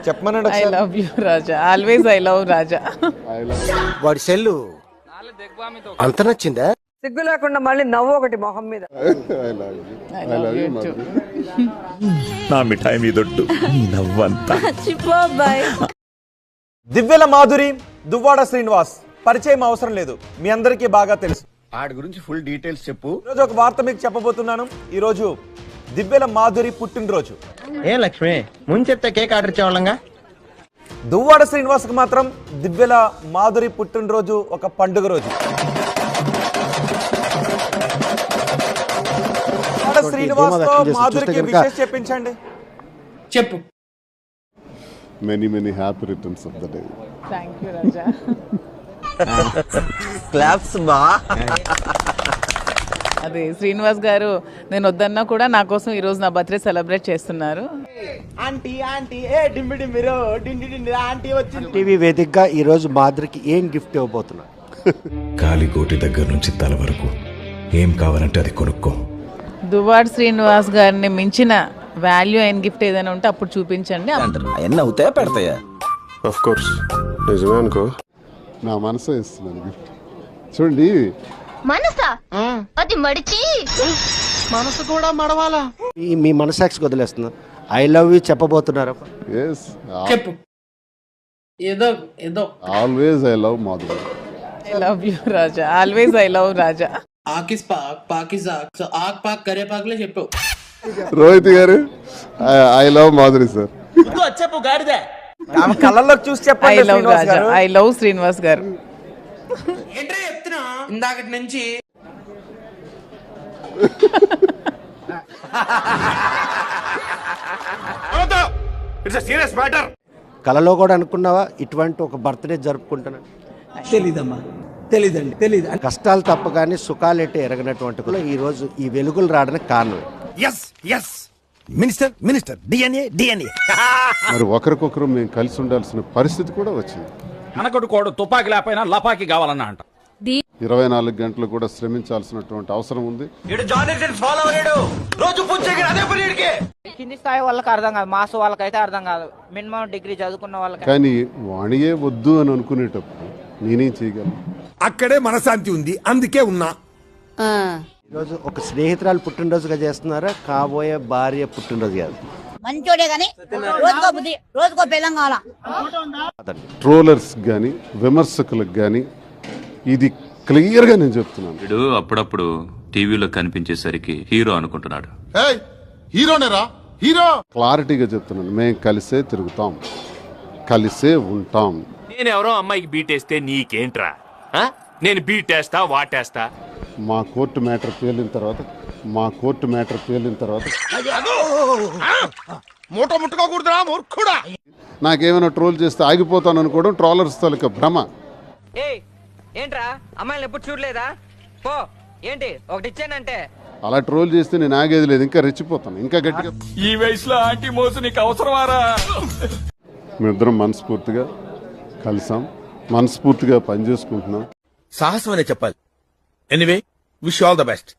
చెప్పమనండి I love you Raja, always I love Raja. వాడి cell అంత నచ్చిందా? సిగ్గు లేకుండా మళ్ళీ నవ్వు ఒకటి మొహం మీద. I love you two. నా మిఠాయి మీదొట్టు నవ్వంతా. దివ్యల మాధురి, దువ్వాడ శ్రీనివాస్ పరిచయం అవసరం లేదు, మీ అందరికీ బాగా తెలుసు. వాడి గురించి ఫుల్ డీటెయిల్స్ చెప్పు. ఈరోజు ఒక వార్త మీకు చెప్పబోతున్నాను. ఈరోజు దివ్యల మాధురి పుట్టినరోజు. ఏ లక్ష్మి, ముందు చెప్తే కేక్ ఆర్డర్ ఇచ్చేవాళ్ళంగా. దువ్వాడ శ్రీనివాస్ కు మాత్రం దివ్యల మాధురి పుట్టినరోజు ఒక పండుగ రోజు. దువ్వాడ శ్రీనివాస్ తో మాధురికి విషెస్ చెప్పించండి. చెప్పు. many happy returns of the day. Thank you Raja. Claps బా. అదే శ్రీనివాస్ గారు నేను వద్దన్నా కూడా నా కోసం ఈ రోజు నా బర్త్డే సెలబ్రేట్ చేస్తున్నారు. టీవీ వేదికగా ఈ రోజు మాధురికి ఏం గిఫ్ట్ ఇవ్వబోతున్నా? కాలికోటి దగ్గర నుంచి తల వరకు ఏం కావాలంటే అది కొనుక్కో. దువ్వాడ శ్రీనివాస్ గారిని మించిన వాల్యూ అయిన గిఫ్ట్ ఏదైనా ఉంటే అప్పుడు చూపించండి. అవన్నీ అవుతాయా పెడతాయా? ఆఫ్ కోర్స్ నిజమే అనుకో, నా మనసు ఇస్తున్నాను గిఫ్ట్. చూడండి, మనసా అది మడిచి మనసు కూడా మడవాలా? మీ మనసాక్షికి వదిలేస్తున్నా. ఐ లవ్ యూ చెప్పబోతున్నారా? yes, చెప్పు. ఏదో ఏదో always I love Madhuri. I love you Raja, always I love Raja. ఆకిస్ పాక్ పాకిస్ ఆక్ సో ఆక్ పాక్ కరే పాక్లే చెప్పు. రోహిత్ గారు, I love Madhuri sir. చెప్పు గాడిదే. ఆమె కళ్ళల్లోకి చూసి ఐ చెప్పండి లవ్ శ్రీనివాస్ రాజా, గారు. ఐ లవ్ శ్రీనివాస్ గారు. ఏంట్రా చెప్తున్నా ఇందాకటి నుంచి. కలలో కూడా అనుకున్నావా ఇటువంటి ఒక బర్త్డే జరుపుకుంటున్నా? తెలీదమ్మా, తెలీదండి, తెలీదు. కష్టాలు తప్ప కానీ సుఖాలు ఎట్టే ఎరగనటువంటి కూడా ఈ రోజు ఈ వెలుగులు రావడానికి కారణం. మినిస్టర్ డిఎన్ఏ మరి ఒకరికొకరు మేము కలిసి ఉండాల్సిన పరిస్థితి కూడా వచ్చింది. అనకొడుకోడు తుపాకి లేకపోయినా లపాకి కావాలన్నా అంట. 24 గంటలు కూడా శ్రమించాల్సినటువంటి అవసరం ఉంది. కింది స్థాయి వాళ్ళకి అర్థం కాదు, మాస్ వాళ్ళకైతే అర్థం కాదు, మినిమం డిగ్రీ చదువుకున్న వాళ్ళకి. కానీ వాణియే వద్దు అని అనుకునేటప్పుడు నేనేం చేయగలను? అక్కడే మనశాంతి ఉంది, అందుకే ఉన్నా. ఈరోజు ఒక స్నేహితురాలు పుట్టినరోజుగా చేస్తున్నారా, కాబోయే భార్య పుట్టినరోజు కాదు? మంచోడే గాని రోజుకో బుద్ధి, రోజుకో బెల్లం కావాలా? ట్రోలర్స్ కానీ విమర్శకులకు కానీ ఇది క్లియర్గా నేను చెప్తున్నాను. వీడు అప్పుడప్పుడు టీవీలో కనిపించేసరికి హీరో అనుకుంటున్నాడు. హీరోనేరా హీరో. క్లారిటీగా చెప్తున్నాను, మేము కలిసే తిరుగుతాం, కలిసే ఉంటాం. నేను ఎవరో అమ్మాయికి బీటేస్తే నీకేంట్రా? నేను బీటేస్తా వాటేస్తా. మా కోర్టు మ్యాటర్ పేలిన తర్వాత మూట ముట్టుకోకూడదురా మూర్ఖుడా. నాకేమైనా ట్రోల్ చేస్తే ఆగిపోతాను అనుకోవడం ట్రోలర్స్ తాలూకా భ్రమ. ఏంట్రా అమ్మాయిని ఎప్పుడు చూడలేదా? పో ఏంటి ఒకటి ఇచ్చానంటే అలా ట్రోల్ చేస్తే నేను ఆగేది లేదు, ఇంకా రెచ్చిపోతాను, ఇంకా గట్టిగా. ఈ వయసులో ఆంటీ మోసు నీకు అవసరమారా? మేమిద్దరం మనస్ఫూర్తిగా కలిసాం, మనస్ఫూర్తిగా పనిచేసుకుంటున్నాం. సాహసం అనే చెప్పాలి. Anyway, wish all the best.